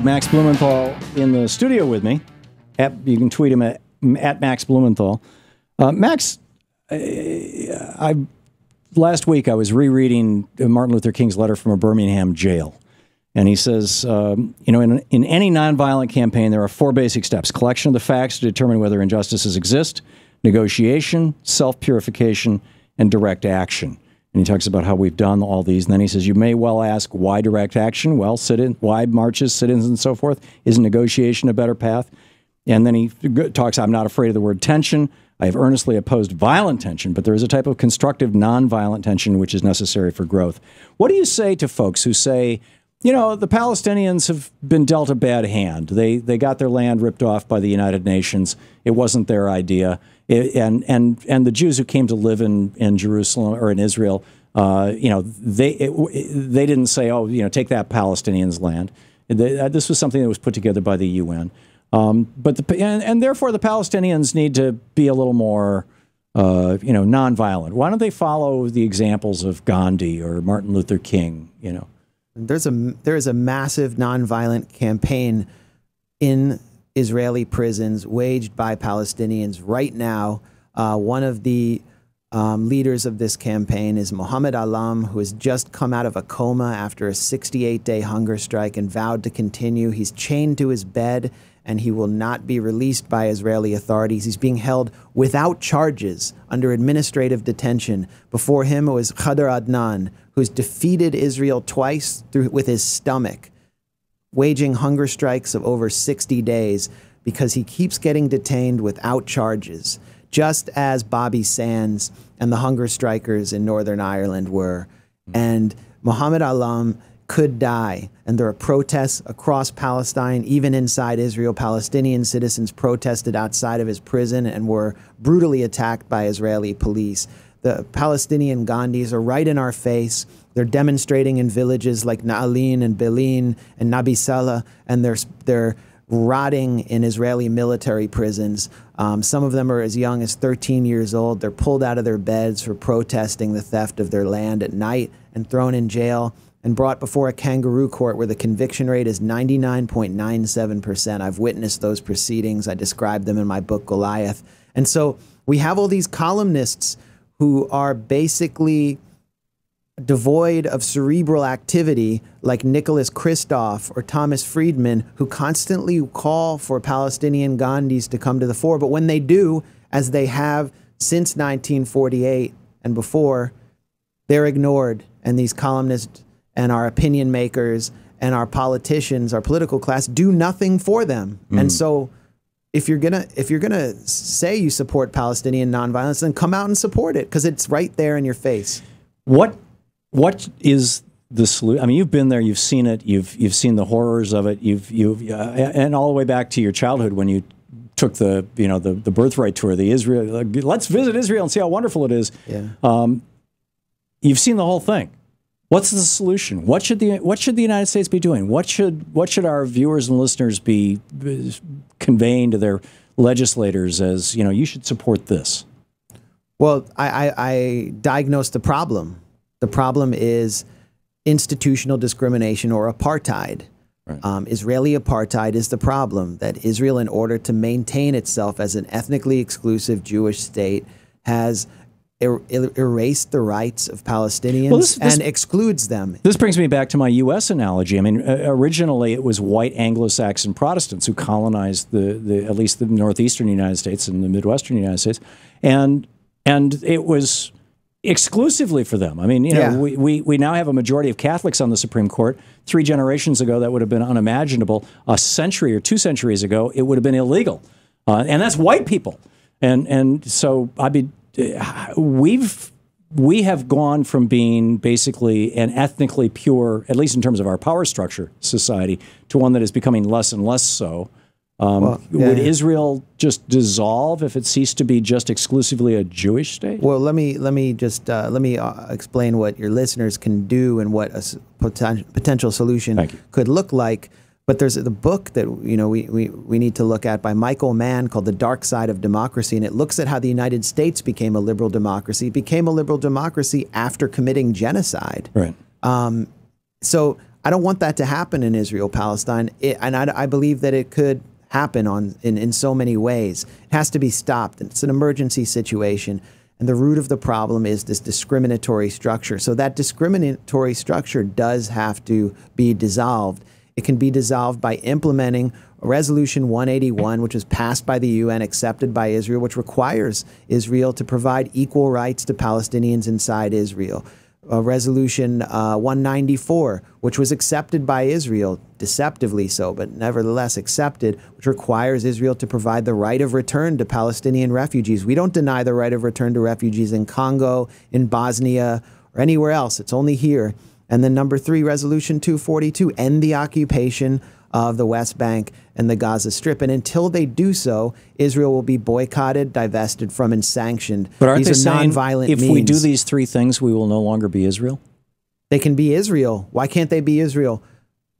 Max Blumenthal in the studio with me. You can tweet him at Max Blumenthal. Max, last week I was rereading Martin Luther King's letter from a Birmingham jail. And he says, in any nonviolent campaign, there are 4 basic steps: collection of the facts to determine whether injustices exist, negotiation, self-purification, and direct action. And he talks about how we've done all these. And then he says, you may well ask, why direct action? Well, why marches, sit-ins, and so forth? Isn't negotiation a better path? And then he talks, I'm not afraid of the word tension. I have earnestly opposed violent tension, but there is a type of constructive nonviolent tension which is necessary for growth. What do you say to folks who say, the Palestinians have been dealt a bad hand. They got their land ripped off by the United Nations. It wasn't their idea. And the Jews who came to live in Jerusalem or in Israel, they didn't say, take that Palestinians' land. This was something that was put together by the UN. And therefore the Palestinians need to be a little more, nonviolent. Why don't they follow the examples of Gandhi or Martin Luther King? There is a massive nonviolent campaign in Israeli prisons waged by Palestinians right now. One of the leaders of this campaign is Mohammed Alam, who has just come out of a coma after a 68-day hunger strike and vowed to continue. He's chained to his bed, and he will not be released by Israeli authorities. He's being held without charges under administrative detention. Before him it was Khadr Adnan, who's defeated Israel twice with his stomach, waging hunger strikes of over 60 days because he keeps getting detained without charges, just as Bobby Sands and the hunger strikers in Northern Ireland were. And Mohammed Alam could die. And there are protests across Palestine, even inside Israel. Palestinian citizens protested outside of his prison and were brutally attacked by Israeli police. The Palestinian Gandhis are right in our face. They're demonstrating in villages like Na'alin and Belin and Nabi Saleh, and they're rotting in Israeli military prisons. Some of them are as young as 13 years old. They're pulled out of their beds for protesting the theft of their land at night and thrown in jail and brought before a kangaroo court where the conviction rate is 99.97%. I've witnessed those proceedings. I described them in my book, Goliath. And so we have all these columnists who are basically devoid of cerebral activity, like Nicholas Kristof or Thomas Friedman, who constantly call for Palestinian Gandhis to come to the fore. But when they do, as they have since 1948 and before, they're ignored. And these columnists and our opinion makers and our politicians, our political class, do nothing for them. And so if you're gonna say you support Palestinian nonviolence, then come out and support it, because it's right there in your face. What is the solution? I mean, you've been there, you've seen it, you've seen the horrors of it, and all the way back to your childhood when you took the birthright tour, the Israel. Let's visit Israel and see how wonderful it is. Yeah. You've seen the whole thing. What's the solution? What should the United States be doing? What should our viewers and listeners be conveying to their legislators as, you should support this? Well, I diagnosed the problem. The problem is institutional discrimination or apartheid. Right. Israeli apartheid is the problem, that Israel, in order to maintain itself as an ethnically exclusive Jewish state, has erased the rights of Palestinians and excludes them. This brings me back to my U.S. analogy. I mean, originally it was white Anglo-Saxon Protestants who colonized at least the northeastern United States and the midwestern United States, and it was exclusively for them. I mean, we now have a majority of Catholics on the Supreme Court. 3 generations ago, that would have been unimaginable. A century or 2 centuries ago, it would have been illegal, and that's white people. And so we have gone from being basically an ethnically pure, at least in terms of our power structure, society, to one that is becoming less and less so. Would Israel just dissolve if it ceased to be just exclusively a Jewish state? Well, let me explain what your listeners can do and what a potential solution could look like. But there's the book that we need to look at by Michael Mann called The Dark Side of Democracy, and it looks at how the United States became a liberal democracy. It became a liberal democracy after committing genocide. Right. So I don't want that to happen in Israel-Palestine, and I believe that it could happen in so many ways. It has to be stopped. It's an emergency situation, and the root of the problem is this discriminatory structure. So that discriminatory structure does have to be dissolved. It can be dissolved by implementing Resolution 181, which was passed by the UN, accepted by Israel, which requires Israel to provide equal rights to Palestinians inside Israel. Resolution 194, which was accepted by Israel, deceptively so, but nevertheless accepted, which requires Israel to provide the right of return to Palestinian refugees. We don't deny the right of return to refugees in Congo, in Bosnia, or anywhere else. It's only here. And then number 3, Resolution 242, end the occupation of the West Bank and the Gaza Strip. And until they do so, Israel will be boycotted, divested from, and sanctioned. But aren't they saying nonviolent if means. we do these 3 things, we will no longer be Israel? They can be Israel. Why can't they be Israel?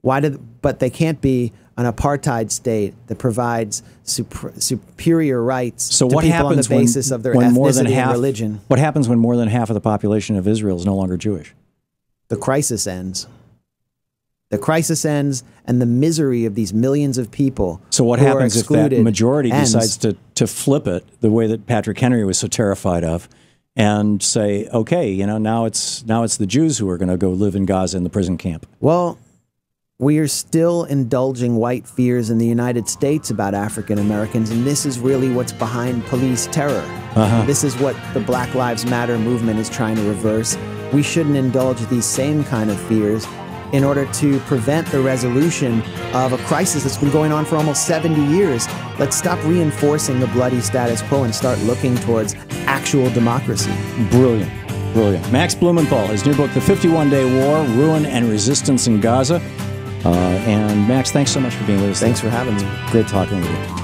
But they can't be an apartheid state that provides superior rights to people on the basis of their ethnicity and religion. What happens when more than half of the population of Israel is no longer Jewish? The crisis ends. The crisis ends, and the misery of these millions of people. So what happens if that majority decides to flip it the way that Patrick Henry was so terrified of, and say, okay, you know, now it's the Jews who are going to go live in Gaza in the prison camp? Well, we are still indulging white fears in the United States about African Americans, and this is really what's behind police terror. This is what the Black Lives Matter movement is trying to reverse. We shouldn't indulge these same kind of fears in order to prevent the resolution of a crisis that's been going on for almost 70 years. Let's stop reinforcing the bloody status quo and start looking towards actual democracy. Brilliant. Brilliant. Max Blumenthal, his new book, The 51-Day War, Ruin and Resistance in Gaza. And Max, thanks so much for being with us. Thanks for having me. Great talking with you.